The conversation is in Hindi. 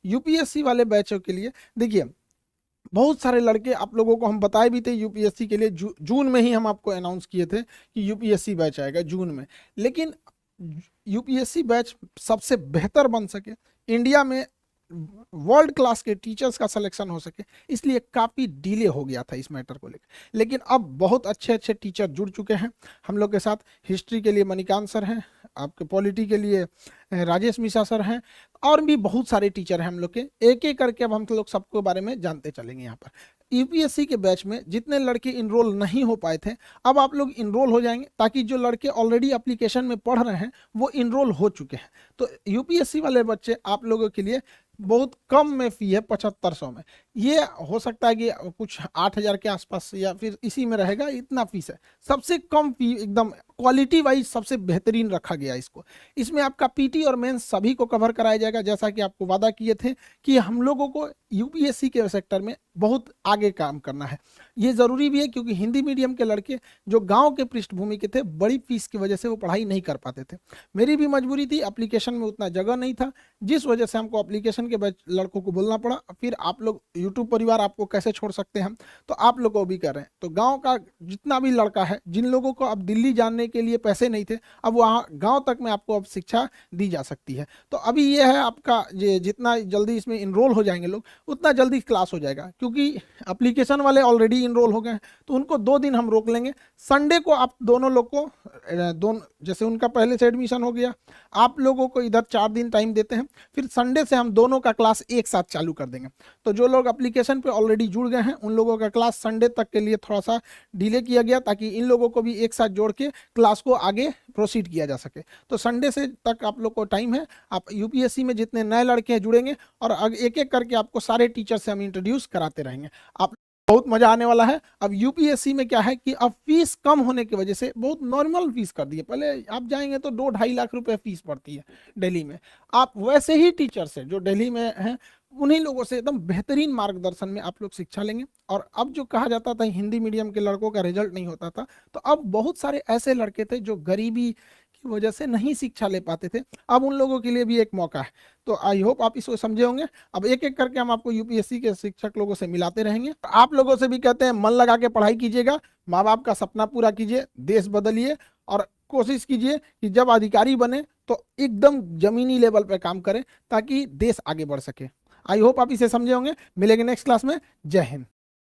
यूपीएससी वाले बैचों के लिए देखिए बहुत सारे लड़के आप लोगों को हम बताए भी थे यूपीएससी के लिए जून में ही हम आपको अनाउंस किए थे कि यूपीएससी बैच आएगा जून में। लेकिन यूपीएससी बैच सबसे बेहतर बन सके, इंडिया में वर्ल्ड क्लास के टीचर्स का सिलेक्शन हो सके, इसलिए काफ़ी डिले हो गया था इस मैटर को लेकर। लेकिन अब बहुत अच्छे अच्छे टीचर जुड़ चुके हैं हम लोग के साथ। हिस्ट्री के लिए मणिकांत सर हैं, आपके पॉलिटी के लिए राजेश मिश्रा सर हैं, और भी बहुत सारे टीचर हैं हम लोग के। एक एक करके अब हम लोग सबके बारे में जानते चलेंगे। यहाँ पर यूपीएससी के बैच में जितने लड़के इनरोल नहीं हो पाए थे, अब आप लोग इनरोल हो जाएंगे, ताकि जो लड़के ऑलरेडी एप्लीकेशन में पढ़ रहे हैं वो इनरोल हो चुके हैं। तो यूपीएससी वाले बच्चे आप लोगों के लिए बहुत कम में फ़ी है, 7500 में। ये हो सकता है कि कुछ 8000 के आसपास या फिर इसी में रहेगा, इतना फीस है। सबसे कम फी, एकदम क्वालिटी वाइज सबसे बेहतरीन रखा गया इसको। इसमें आपका पीटी और मेंस सभी को कवर कराया जाएगा, जैसा कि आपको वादा किए थे कि हम लोगों को यूपीएससी के सेक्टर में बहुत आगे काम करना है। ये ज़रूरी भी है, क्योंकि हिंदी मीडियम के लड़के जो गाँव के पृष्ठभूमि के थे, बड़ी फीस की वजह से वो पढ़ाई नहीं कर पाते थे। मेरी भी मजबूरी थी, एप्लीकेशन में उतना जगह नहीं था, जिस वजह से हमको एप्लीकेशन के बैच लड़कों को बोलना पड़ा। फिर आप लोग यूट्यूब परिवार आपको कैसे छोड़ सकते हैं, तो आप लोग को भी कर रहे हैं। तो गांव का जितना भी लड़का है, जिन लोगों को अब दिल्ली जाने के लिए पैसे नहीं थे, अब वहाँ गांव तक में आपको अब शिक्षा दी जा सकती है। तो अभी ये है आपका, ये जितना जल्दी इसमें इनरोल हो जाएंगे लोग, उतना जल्दी क्लास हो जाएगा। क्योंकि एप्लीकेशन वाले ऑलरेडी इनरोल हो गए हैं, तो उनको 2 दिन हम रोक लेंगे। संडे को आप दोनों लोग को दोनों, जैसे उनका पहले से एडमिशन हो गया, आप लोगों को इधर 4 दिन टाइम देते हैं, फिर संडे से हम दोनों का क्लास एक साथ चालू कर देंगे। तो जो लोग एप्लीकेशन पे ऑलरेडी जुड़ गए हैं, उन लोगों का क्लास संडे तक के लिए थोड़ा सा डिले किया गया, ताकि इन लोगों को भी एक साथ जोड़ के क्लास को आगे प्रोसीड किया जा सके। तो संडे से तक आप लोग को टाइम है। आप यूपीएससी में जितने नए लड़के हैं जुड़ेंगे, और एक एक करके आपको सारे टीचर से हम इंट्रोड्यूस कराते रहेंगे। आप बहुत मजा आने वाला है। अब यूपीएससी में क्या है कि अब फीस कम होने की वजह से बहुत नॉर्मल फीस कर दी है। पहले आप जाएंगे तो 2-2.5 लाख रुपए फीस पड़ती है दिल्ली में। आप वैसे ही टीचर से जो दिल्ली में हैं, उन्हीं लोगों से एकदम बेहतरीन मार्गदर्शन में आप लोग शिक्षा लेंगे। और अब जो कहा जाता था हिंदी मीडियम के लड़कों का रिजल्ट नहीं होता था, तो अब बहुत सारे ऐसे लड़के थे जो गरीबी की वजह से नहीं शिक्षा ले पाते थे, अब उन लोगों के लिए भी एक मौका है। तो आई होप आप इसको समझे होंगे। अब एक एक करके हम आपको यूपीएससी के शिक्षक लोगों से मिलाते रहेंगे। आप लोगों से भी कहते हैं, मन लगा के पढ़ाई कीजिएगा, माँ बाप का सपना पूरा कीजिए, देश बदलिए, और कोशिश कीजिए कि जब अधिकारी बने तो एकदम जमीनी लेवल पे काम करें, ताकि देश आगे बढ़ सके। आई होप आप इसे समझे होंगे। मिलेंगे नेक्स्ट क्लास में। जय हिंद।